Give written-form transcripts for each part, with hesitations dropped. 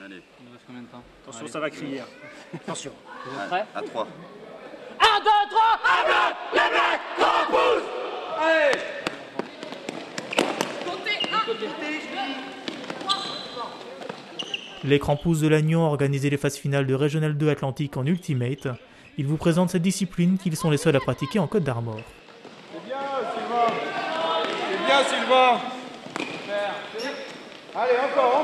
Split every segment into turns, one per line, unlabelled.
Allez.
Il nous reste combien de temps?
Attention,
Allez.
ça va crier. Attention.
Vous êtes prêts?
À 3.
1, 2, 3, à bloc, les mecs, grand pouce. Allez.
Les Crampous de Lannion ont organisé les phases finales de Régional 2 Atlantique en Ultimate. Ils vous présentent cette discipline qu'ils sont les seuls à pratiquer en Côte d'Armor.
C'est bien, Sylvain. C'est bien, Sylvain. Allez, encore.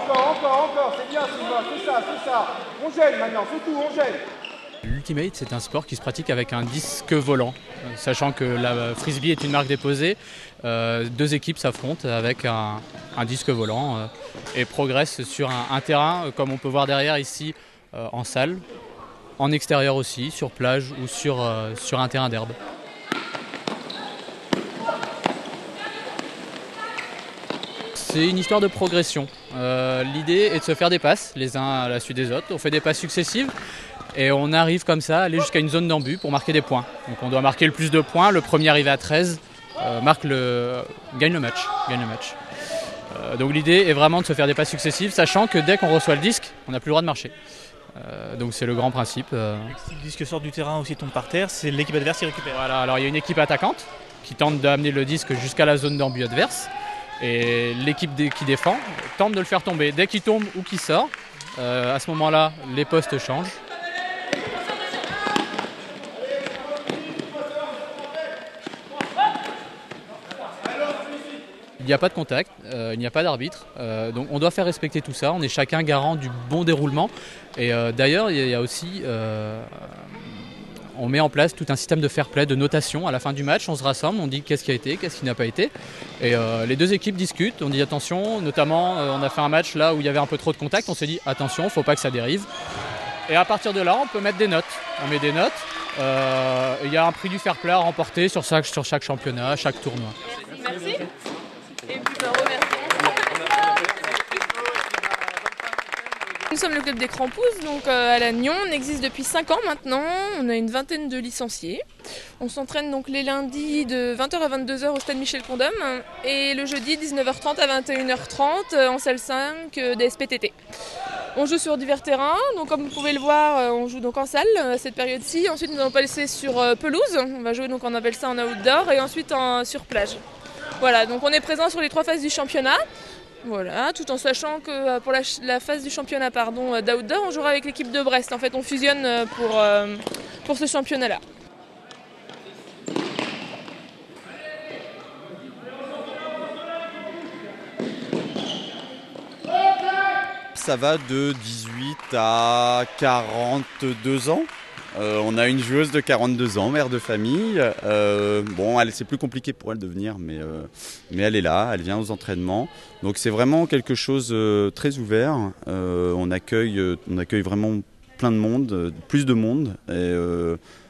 C'est bien, Sylvain. C'est ça. On gêne maintenant, c'est tout, on gêne.
L'Ultimate, c'est un sport qui se pratique avec un disque volant. Sachant que la frisbee est une marque déposée, deux équipes s'affrontent avec un disque volant et progressent sur un terrain, comme on peut voir derrière ici, en salle, en extérieur aussi, sur plage ou sur un terrain d'herbe. C'est une histoire de progression. L'idée est de se faire des passes, les uns à la suite des autres. On fait des passes successives et on arrive comme ça à aller jusqu'à une zone d'embut pour marquer des points. Donc on doit marquer le plus de points. Le premier arrivé à 13 gagne le match. Donc l'idée est vraiment de se faire des passes successives, sachant que dès qu'on reçoit le disque, on n'a plus le droit de marcher. Donc c'est le grand principe.
Si le disque sort du terrain ou s'il tombe par terre, c'est l'équipe adverse qui récupère.
Voilà, alors il y a une équipe attaquante qui tente d'amener le disque jusqu'à la zone d'embut adverse. Et l'équipe qui défend tente de le faire tomber. Dès qu'il tombe ou qu'il sort, à ce moment-là, les postes changent. Il n'y a pas de contact, il n'y a pas d'arbitre, donc on doit faire respecter tout ça. On est chacun garant du bon déroulement. Et d'ailleurs, il y a aussi... on met en place tout un système de fair play, de notation. À la fin du match, on se rassemble, on dit qu'est-ce qui a été, qu'est-ce qui n'a pas été. Et les deux équipes discutent, on dit attention, notamment on a fait un match là où il y avait un peu trop de contact, on s'est dit attention, il ne faut pas que ça dérive. Et à partir de là, on peut mettre des notes. On met des notes, il y a un prix du fair play à remporter sur chaque championnat, chaque tournoi.
Merci. Et puis remercie. Nous sommes le club des Crampouzes, donc à Lannion. On existe depuis 5 ans maintenant. On a une vingtaine de licenciés. On s'entraîne donc les lundis de 20h à 22h au stade Michel Condom et le jeudi 19h30 à 21h30 en salle 5 des SPTT. On joue sur divers terrains, donc comme vous pouvez le voir, on joue donc en salle à cette période-ci. Ensuite, nous allons passer sur pelouse. On va jouer donc on appelle ça en outdoor et ensuite sur plage. Voilà, donc on est présent sur les 3 phases du championnat. Voilà, tout en sachant que pour la phase du championnat d'outdoor, on jouera avec l'équipe de Brest. En fait, on fusionne pour ce championnat-là.
Ça va de 18 à 42 ans. On a une joueuse de 42 ans, mère de famille. C'est plus compliqué pour elle de venir, mais elle est là, elle vient aux entraînements. Donc c'est vraiment quelque chose de très ouvert. On accueille vraiment plein de monde, plus de monde. Et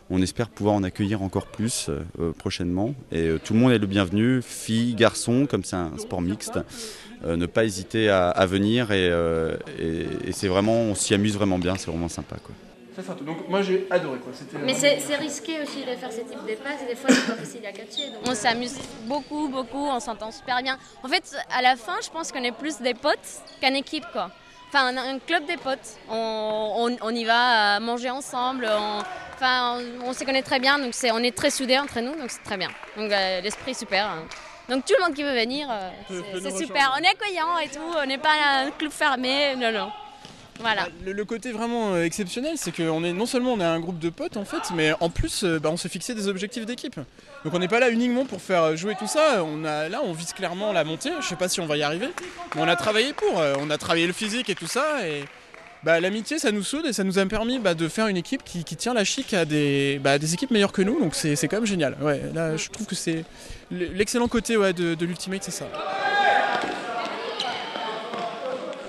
on espère pouvoir en accueillir encore plus prochainement. Et tout le monde est le bienvenu, filles, garçons, comme c'est un sport mixte. Ne pas hésiter à venir et c'est vraiment, on s'y amuse vraiment bien, c'est vraiment sympa, quoi.
Donc moi j'ai adoré quoi.
Mais c'est risqué aussi de faire ce type de passes, des fois c'est pas facile à catcher. Donc...
On s'amuse beaucoup, on s'entend super bien. En fait, à la fin, je pense qu'on est plus des potes qu'une équipe, quoi. Enfin, un club des potes. On y va manger ensemble, on se connaît très bien, donc on est très soudés entre nous, donc c'est très bien. Donc l'esprit est super. Hein. Donc tout le monde qui veut venir, c'est super. On est accueillant et tout, on n'est pas un club fermé, non. Voilà.
Le côté vraiment exceptionnel, c'est que non seulement on est un groupe de potes en fait, mais en plus on s'est fixé des objectifs d'équipe. Donc on n'est pas là uniquement pour faire jouer tout ça, on vise clairement la montée, je sais pas si on va y arriver, mais on a travaillé on a travaillé le physique et tout ça, et l'amitié ça nous soude et ça nous a permis de faire une équipe qui tient la chic à des équipes meilleures que nous, donc c'est quand même génial. Ouais, là je trouve que c'est l'excellent côté de l'Ultimate, c'est ça.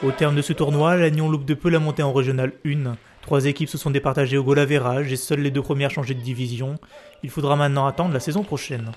Au terme de ce tournoi, Lannion loupe de peu la montée en Régional 1. 3 équipes se sont départagées au goal average et seules les 2 premières changent de division. Il faudra maintenant attendre la saison prochaine.